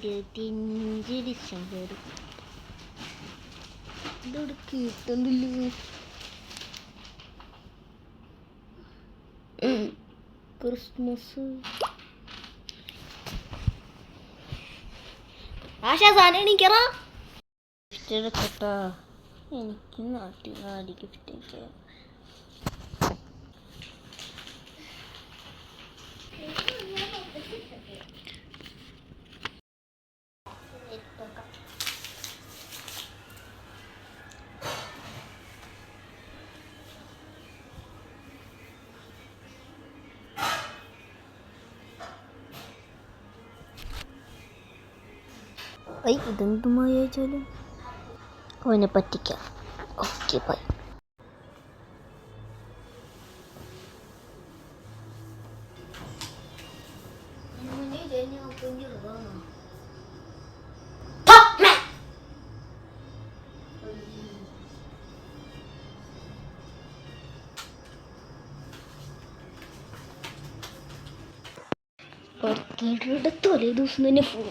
25 December. ഇതോട് കിട്ടുന്നില്ല. Christmas ASHA സാധനം എണീക്കറാ. ഗിഫ്റ്റ് എടുക്കട്ടാ. എനിക്ക് നാട്ടിൽ ഗിഫ്റ്റ് എനിക്ക് ഇതെന്തുമായി ചോദിച്ചാലും അവനെ പറ്റിക്കാം. Okay bye. ബർത്ത്ഡേയുടെ തലേ ദിവസം തന്നെ ഫോൺ